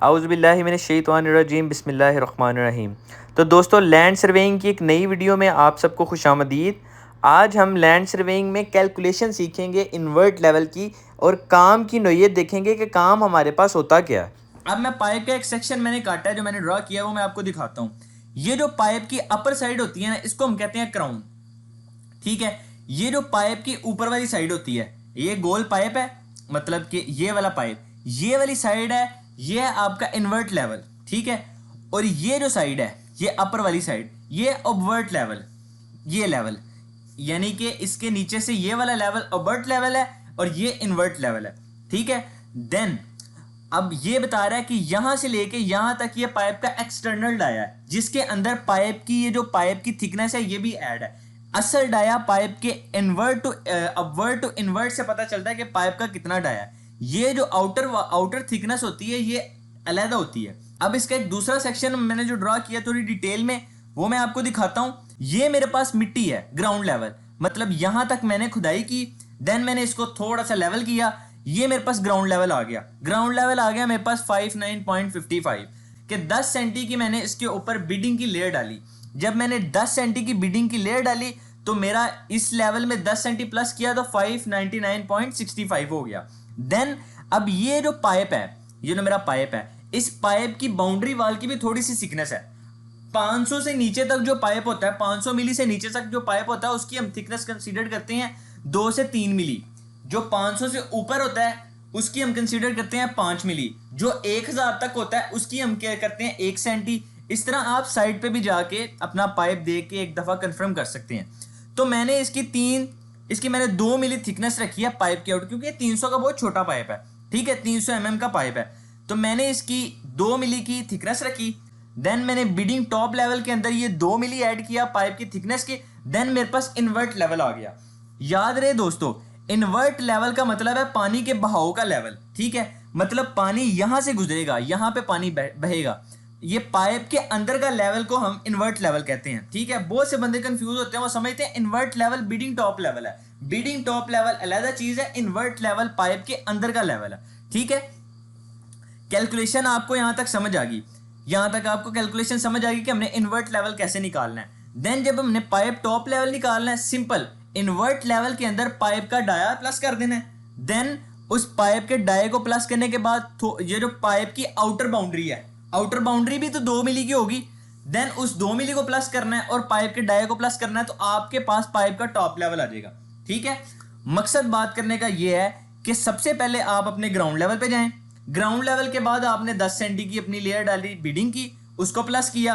आउज़ुबिल्लाहिमिनश्शैतानिर्रजीम बिस्मिल्लाहिर्रहमानिर्रहीम। तो दोस्तों, लैंड सर्वेइंग की एक नई वीडियो में आप सबको खुशामदीद। आज हम लैंड सर्वेइंग में कैलकुलेशन सीखेंगे इन्वर्ट लेवल की, और काम की नोयत देखेंगे कि काम हमारे पास होता क्या है। अब मैं पाइप का एक सेक्शन मैंने काटा है, जो मैंने ड्रॉ किया है वो मैं आपको दिखाता हूँ। ये जो पाइप की अपर साइड होती है ना, इसको हम कहते हैं क्राउन। ठीक है, ये जो पाइप की ऊपर वाली साइड होती है, ये गोल पाइप है, मतलब कि ये वाला पाइप, ये वाली साइड है, ये है आपका इन्वर्ट लेवल। ठीक है, और ये जो साइड है, ये अपर वाली साइड, ये ऑबवर्ट लेवल, ये लेवल, यानी कि इसके नीचे से ये वाला लेवल ऑबवर्ट लेवल है और ये इन्वर्ट लेवल है। ठीक है, देन अब ये बता रहा है कि यहां से लेके यहां तक ये पाइप का एक्सटर्नल डाया है, जिसके अंदर पाइप की ये जो पाइप की थिकनेस है ये भी ऐड है। असल डाया पाइप के invert to upward to invert से पता चलता है कि पाइप का कितना डाया है। ये जो आउटर थिकनेस होती है ये अलग होती है। अब इसका एक दूसरा सेक्शन मैंने जो ड्रॉ किया थोड़ी डिटेल में, वो मैं आपको दिखाता हूं। ये मेरे पास मिट्टी है ग्राउंड लेवल, मतलब यहां तक मैंने खुदाई की, देन मैंने इसको थोड़ा सा लेवल किया, ये मेरे पास ग्राउंड लेवल आ गया। ग्राउंड लेवल आ गया मेरे पास 59.55 के 10 सेंटी की मैंने इसके ऊपर बीडिंग की लेयर डाली। जब मैंने 10 सेंटी की बीडिंग की लेयर डाली तो मेरा इस लेवल में 10 सेंटी प्लस किया तो 599.65 हो गया। देन अब ये जो पाइप है, ये जो मेरा पाइप है, इस पाइप की बाउंड्री वाल की भी थोड़ी सी थिकनेस है। 500 से नीचे तक जो पाइप होता है, 500 मिली से नीचे तक जो पाइप होता है, उसकी हम थिकनेस कंसीडर करते हैं 2 से 3 मिली। जो 500 से ऊपर होता है उसकी हम कंसीडर करते हैं 5 मिली। जो 1000 तक होता है उसकी हम क्या करते हैं 1 सेंटी। इस तरह आप साइड पे भी जाके अपना पाइप देख के एक दफा कंफर्म कर सकते हैं। तो मैंने इसकी मैंने 2 मिली थिकनेस रखी है पाइप के आउट, क्योंकि 300 का बहुत छोटा पाइप है। ठीक है, 300 mm का पाइप है, तो मैंने इसकी 2 मिली की थिकनेस रखी। देन मैंने बीडिंग टॉप लेवल के अंदर ये 2 मिली ऐड किया पाइप की थिकनेस की। देन मेरे पास इन्वर्ट लेवल आ गया। याद रहे दोस्तों, इन्वर्ट लेवल का मतलब है पानी के बहाव का लेवल। ठीक है, मतलब पानी यहां से गुजरेगा, यहां पे पानी बहेगा। ये पाइप के अंदर का लेवल को हम इन्वर्ट लेवल कहते हैं। ठीक है, बहुत से बंदे कंफ्यूज होते हैं, वो समझते हैं invert level bedding top level है। बीडिंग टॉप लेवल अलग चीज है, इन्वर्ट लेवल पाइप के अंदर का लेवल है। ठीक है, कैलकुलेशन आपको यहां तक समझ आ गई। यहां तक आपको कैलकुलेशन समझ आ गई कि हमने इन्वर्ट लेवल कैसे निकालना है। देन जब हमने पाइप टॉप लेवल निकालना है, सिंपल इन्वर्ट लेवल के अंदर पाइप का डाया प्लस कर देना है। देन उस पाइप के डाये को प्लस करने के बाद ये जो पाइप की आउटर बाउंड्री है, आउटर बाउंड्री भी तो 2 मिली की होगी। देन उस 2 मिली को प्लस करना है और पाइप के डाये को प्लस करना है, तो आपके पास पाइप का टॉप लेवल आ जाएगा। ठीक है, मकसद बात करने का यह है कि सबसे पहले आप अपने ग्राउंड लेवल पे जाएं। ग्राउंड लेवल के बाद आपने 10 सेंटी की अपनी लेयर डाली, बीडिंग की, उसको प्लस किया।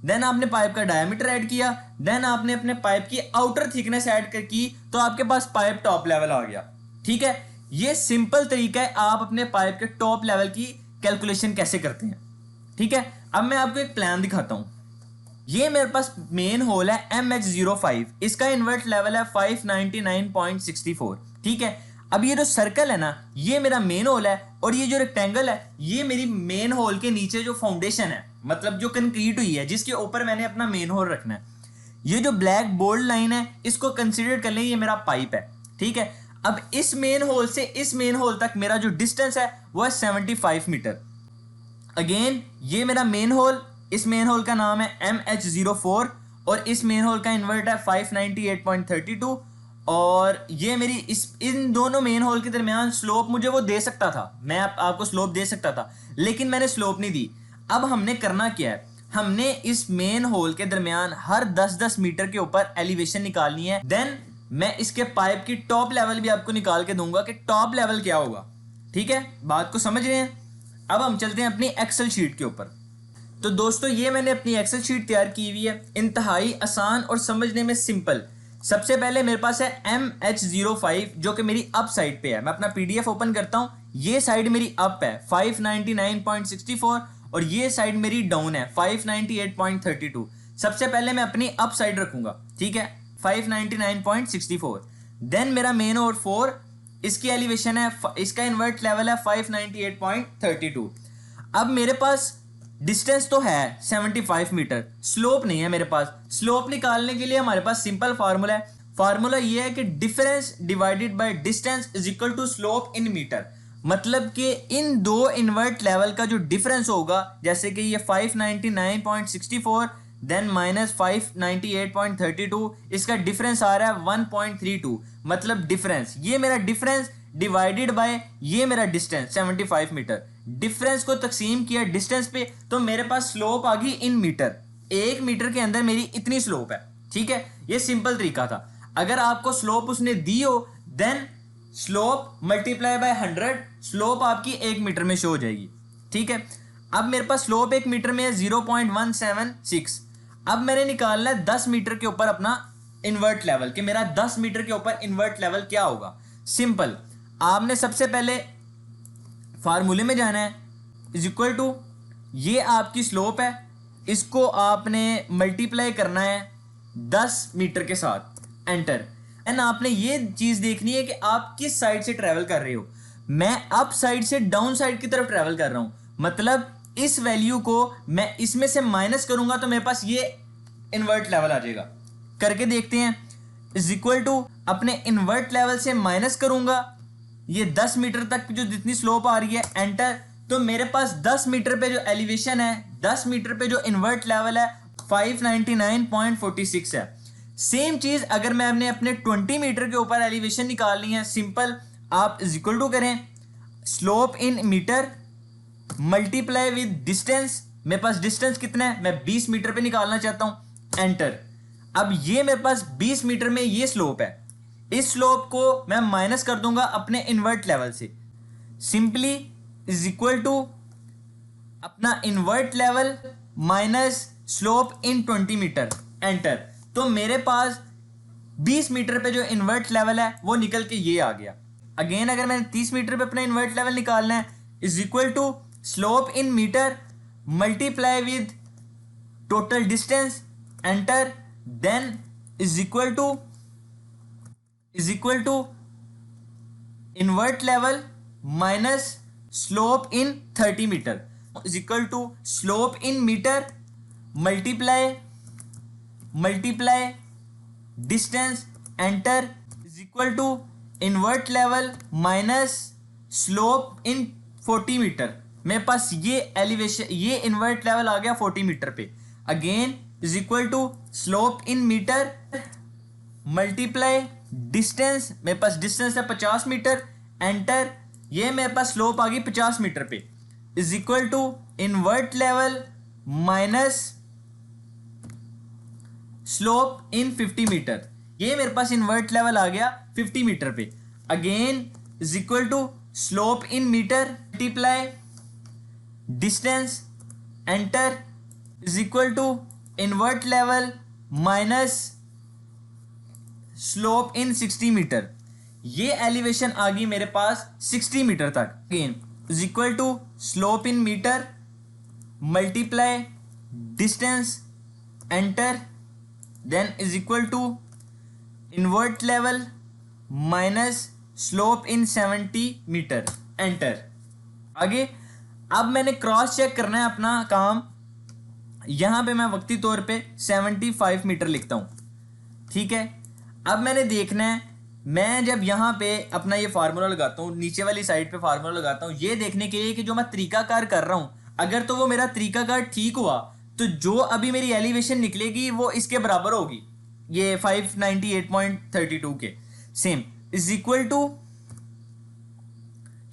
देन आपने पाइप का डायमीटर ऐड किया। देन आपने अपने पाइप की आउटर थिकनेस ऐड की, तो आपके पास पाइप टॉप लेवल आ गया। ठीक है, ये सिंपल तरीका है आप अपने पाइप के टॉप लेवल की कैलकुलेशन कैसे करते हैं। ठीक है, अब मैं आपको एक प्लान दिखाता हूं। ये मेरे पास मेन होल है MH05, इसका इन्वर्ट लेवल है 599.64। ठीक है, अब ये जो सर्कल है ना, ये मेरा मेन होल है, और ये जो रेक्टेंगल है ये मेरी मेन होल के नीचे जो फाउंडेशन है, मतलब जो कंक्रीट हुई है, जिसके ऊपर मैंने अपना मेन होल रखना है। ये जो ब्लैक बोल्ड लाइन है इसको कंसीडर कर लें, ये मेरा पाइप है। ठीक है, अब इस मेन होल से इस मेन होल तक मेरा जो डिस्टेंस है वो है 75 मीटर। अगेन ये मेरा मेन होल, इस मेन होल का नाम है MH04, और इस मेन होल का इन्वर्ट है 598.32। और ये मेरी इन दोनों मेन होल के दरमियान स्लोप मुझे वो दे सकता था, मैं आपको स्लोप दे सकता था, लेकिन मैंने स्लोप नहीं दी। अब हमने करना क्या है, हमने इस मेन होल के दरमियान हर 10-10 मीटर के ऊपर एलिवेशन निकालनी है। देन मैं इसके पाइप की टॉप लेवल भी आपको निकाल के दूंगा कि टॉप लेवल क्या होगा। ठीक है, बात को समझ रहे हैं। अब हम चलते हैं अपनी एक्सेल शीट के ऊपर। तो दोस्तों, ये मैंने अपनी एक्सेल शीट तैयार की हुई है, इंतहाई आसान और समझने में सिंपल। सबसे पहले मेरे पास है MH05, जो कि मेरी अप साइड पे है। मैं अपना PDF ओपन करता हूं, ये साइड मेरी अप है 599.64, और ये साइड मेरी डाउन है 598.32। सबसे पहले मैं अपनी अप साइड रखूंगा। ठीक है, 599.64। देन मेरा मेन और 4, इसकी एलिवेशन है, इसका इन्वर्ट लेवल है 598.32। अब मेरे पास डिस्टेंस तो है 75 मीटर, स्लोप नहीं है मेरे पास। स्लोप निकालने के लिए हमारे पास सिंपल फार्मूला है। फार्मूला ये है कि difference divided by distance is equal to slope in metre. मतलब कि इन दो इन्वर्ट लेवल का जो डिफरेंस होगा, जैसे कि ये 599.64 देन माइनस 598.32, इसका डिफरेंस आ रहा है 1.32। मतलब डिफरेंस, ये मेरा डिफरेंस डिवाइडेड बाय ये मेरा डिस्टेंस 75 मीटर, डिफरेंस को तकसीम किया डिस्टेंस पे, तो मेरे पास स्लोप आ गई इन मीटर। 1 मीटर के अंदर मेरी इतनी स्लोप है। ठीक है, ये सिंपल तरीका था। अगर आपको स्लोप उसने दी हो then slope multiply by 100, slope आपकी 1 मीटर में शो हो जाएगी। ठीक है, अब मेरे पास स्लोप 1 मीटर में है 0.176। अब मैंने निकालना है 10 मीटर के ऊपर अपना इन्वर्ट लेवल, कि मेरा 10 मीटर के ऊपर इन्वर्ट लेवल क्या होगा। सिंपल, आपने सबसे पहले फार्मूले में जाना है, इज इक्वल टू ये आपकी स्लोप है, इसको आपने मल्टीप्लाई करना है 10 मीटर के साथ, एंटर। एंड आपने ये चीज़ देखनी है कि आप किस साइड से ट्रैवल कर रहे हो। मैं अप साइड से डाउन साइड की तरफ ट्रैवल कर रहा हूँ, मतलब इस वैल्यू को मैं इसमें से माइनस करूंगा तो मेरे पास ये इन्वर्ट लेवल आ जाएगा। करके देखते हैं, इज इक्वल टू अपने इन्वर्ट लेवल से माइनस करूंगा ये 10 मीटर तक जो जितनी स्लोप आ रही है, एंटर। तो मेरे पास 10 मीटर पे जो एलिवेशन है, 10 मीटर पे जो इन्वर्ट लेवल है 599.46 है। सेम चीज अगर मैं अपने 20 मीटर के ऊपर एलिवेशन निकालनी है, सिंपल आप इज इक्वल टू करें slope in metre multiply with distance. मेरे पास डिस्टेंस कितना है, मैं 20 मीटर पे निकालना चाहता हूं, एंटर। अब ये मेरे पास 20 मीटर में ये स्लोप है, इस स्लोप को मैं माइनस कर दूंगा अपने इन्वर्ट लेवल से, सिंपली इज इक्वल टू अपना इन्वर्ट लेवल माइनस स्लोप इन 20 मीटर, एंटर। तो मेरे पास 20 मीटर पे जो इन्वर्ट लेवल है वो निकल के ये आ गया। अगेन अगर मैंने 30 मीटर पे अपना इन्वर्ट लेवल निकालना है, is equal to slope in metre multiply with total distance, enter. Then is equal to invert level minus slope in 30 metre is equal to slope in metre multiply distance, enter, is equal to invert level minus slope in 40 metre. मेरे पास ये elevation, ये invert level आ गया 40 metre पे। Again is equal to slope in metre multiply distance, मेरे पास distance है 50 metre, enter. ये मेरे पास स्लोप आ गई 50 मीटर पे, is equal to invert level minus slope in 50 metre. ये मेरे पास इन्वर्ट लेवल आ गया 50 मीटर पे। Again is equal to slope in metre multiply distance, enter, is equal to invert level minus slope in 60 metre. ये elevation आ गई मेरे पास 60 metre तक। Again is equal to slope in metre multiply distance, enter, then is equal to invert level minus slope in 70 metre, enter. आगे अब मैंने cross check करना है अपना काम। यहां पे मैं वक्ती तौर पे 75 मीटर लिखता हूं। ठीक है, अब मैंने देखना है, मैं जब यहां पे अपना ये फार्मूला लगाता हूं, नीचे वाली साइड पे फार्मूला लगाता हूं, ये देखने के लिए कि जो मैं तरीकाकार कर रहा हूं, अगर तो वो मेरा तरीकाकार ठीक हुआ तो जो अभी मेरी एलिवेशन निकलेगी वो इसके बराबर होगी, ये 598.32 के। Same is equal to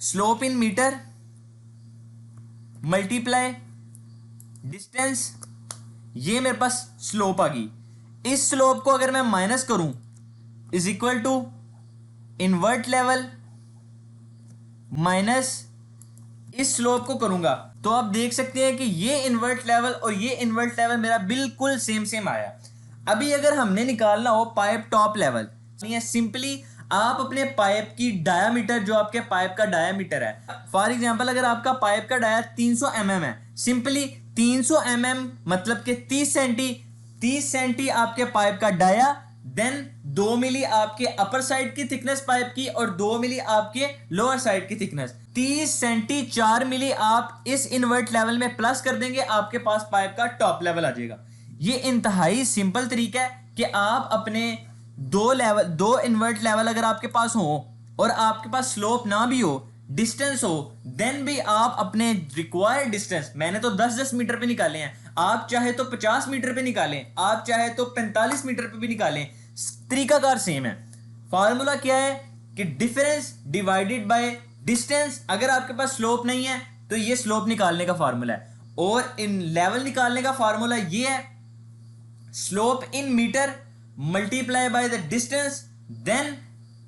slope in metre multiply distance. ये मेरे पास स्लोप आ गई, इस स्लोप को अगर मैं माइनस करूं is equal to invert level minus इस स्लोप को करूंगा, तो आप देख सकते हैं कि ये इन्वर्ट लेवल और ये इन्वर्ट लेवल मेरा बिल्कुल सेम आया। अभी अगर हमने निकालना हो पाइप टॉप लेवल, सिंपली आप अपने पाइप की डायामीटर, जो आपके पाइप का डायामीटर है, फॉर एग्जांपल अगर आपका पाइप का डाया 300 mm है, सिंपली 300 mm मतलब कि 30 सेंटी आपके पाइप का डाया, देन 2 मिली आपके अपर साइड की थिकनेस पाइप की और 2 मिली आपके लोअर साइड की थिकनेस। 30 सेंटी 4 मिली आप इस इन्वर्ट लेवल में प्लस कर देंगे, आपके पास पाइप का टॉप लेवल आ जाएगा। ये इंतहाई सिंपल तरीका है कि आप अपने दो इन्वर्ट लेवल अगर आपके पास हो और आपके पास स्लोप ना भी हो, डिस्टेंस हो, देन भी आप अपने रिक्वायर्ड डिस्टेंस, मैंने तो 10-10 मीटर पे निकाले हैं, आप चाहे तो 50 मीटर पे निकालें, आप चाहे तो 45 मीटर पे भी निकालें, तरीकाकार सेम है। फार्मूला क्या है कि डिफरेंस डिवाइडेड बाय डिस्टेंस। अगर आपके पास स्लोप नहीं है तो ये स्लोप निकालने का फार्मूला है, और इन लेवल निकालने का फार्मूला ये है slope in metre multiply by the distance, then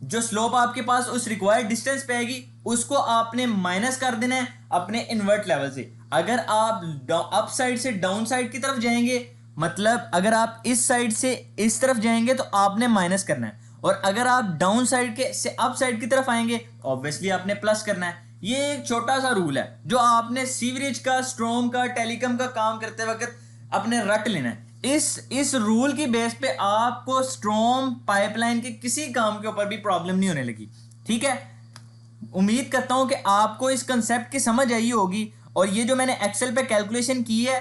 जो स्लोप आपके पास उस रिक्वायर्ड डिस्टेंस पे आएगी उसको आपने माइनस कर देना है अपने इन्वर्ट लेवल से। अगर आप अप साइड से डाउन साइड की तरफ जाएंगे, मतलब अगर आप इस साइड से इस तरफ जाएंगे तो आपने माइनस करना है, और अगर आप डाउन साइड के से अप साइड की तरफ आएंगे ऑब्वियसली आपने प्लस करना है। ये एक छोटा सा रूल है जो आपने सीवरेज का, स्ट्रॉम का, टेलीकॉम का काम करते वक्त अपने रट लेना है। इस रूल की बेस पे आपको स्ट्रॉम पाइपलाइन के किसी काम के ऊपर भी प्रॉब्लम नहीं होने लगी। ठीक है, उम्मीद करता हूं कि आपको इस कंसेप्ट की समझ आई होगी। और ये जो मैंने एक्सेल पे कैलकुलेशन की है,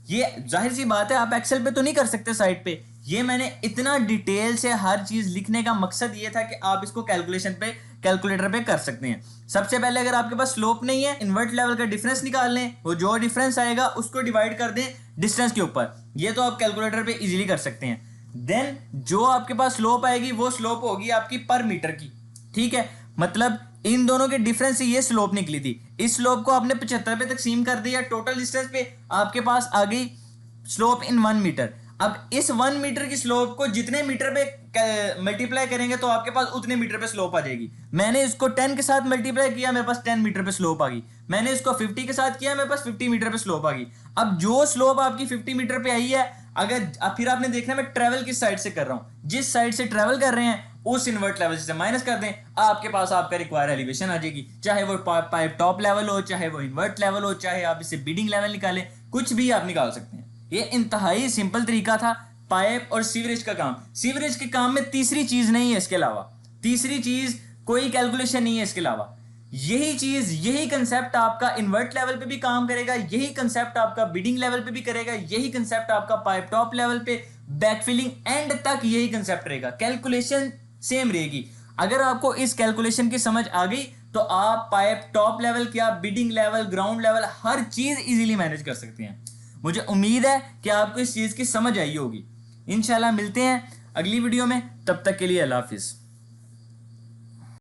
ये जाहिर सी बात है आप एक्सेल पे तो नहीं कर सकते साइड पे, ये मैंने इतना डिटेल से हर चीज लिखने का मकसद ये था कि आप इसको कैलकुलेशन पे, कैलकुलेटर पे कर सकते हैं। सबसे पहले अगर आपके पास स्लोप नहीं है, इन्वर्ट लेवल का डिफरेंस निकाल लें, वो जो डिफरेंस आएगा उसको डिवाइड कर दें डिस्टेंस के ऊपर, ये तो आप कैलकुलेटर पे इजीली कर सकते हैं। देन जो आपके पास स्लोप आएगी वो स्लोप होगी आपकी पर मीटर की। ठीक है, मतलब इन दोनों के डिफरेंस से ये स्लोप निकली थी, इस स्लोप को आपने 75 पे तकसीम कर दिया, टोटल डिस्टेंस पे आपके पास आ गई स्लोप इन 1 मीटर। अब इस 1 मीटर की स्लोप को जितने मीटर पे मल्टीप्लाई करेंगे तो आपके पास उतने मीटर पे स्लोप आ जाएगी। मैंने इसको 10 के साथ मल्टीप्लाई किया, मेरे पास 10 मीटर पे स्लोप आ गई। मैंने इसको 50 के साथ किया, मेरे पास 50 मीटर पे स्लोप आ गई। अब जो स्लोप आपकी 50 मीटर पे आई है, अगर फिर आपने देखना मैं ट्रेवल किस साइड से कर रहा हूं, जिस साइड से ट्रेवल कर रहे हैं उस इन्वर्ट लेवल से माइनस कर दें, आपके पास आपका रिक्वायर एलिवेशन आ जाएगी। चाहे वो पाइप टॉप लेवल हो, चाहे वो इन्वर्ट लेवल हो, चाहे आप इसे बीडिंग लेवल निकालें, कुछ भी आप निकाल सकते हैं। ये इंतहाई सिंपल तरीका था पाइप और सीवरेज का काम। सीवरेज के काम में तीसरी चीज नहीं है, इसके अलावा तीसरी चीज कोई कैलकुलेशन नहीं है इसके अलावा। यही चीज, यही कंसेप्ट आपका इन्वर्ट लेवल पे भी काम करेगा, यही कंसेप्ट आपका बीडिंग लेवल पे भी करेगा, यही कंसेप्ट आपका पाइप टॉप लेवल पे, बैकफिलिंग एंड तक यही कंसेप्ट रहेगा, कैलकुलेशन सेम रहेगी। अगर आपको इस कैलकुलेशन की समझ आ गई तो आप पाइप टॉप लेवल क्या, बीडिंग लेवल, ग्राउंड लेवल, हर चीज इजीली मैनेज कर सकते हैं। मुझे उम्मीद है कि आपको इस चीज की समझ आई होगी। इंशाल्लाह मिलते हैं अगली वीडियो में, तब तक के लिए अल्लाह हाफिज।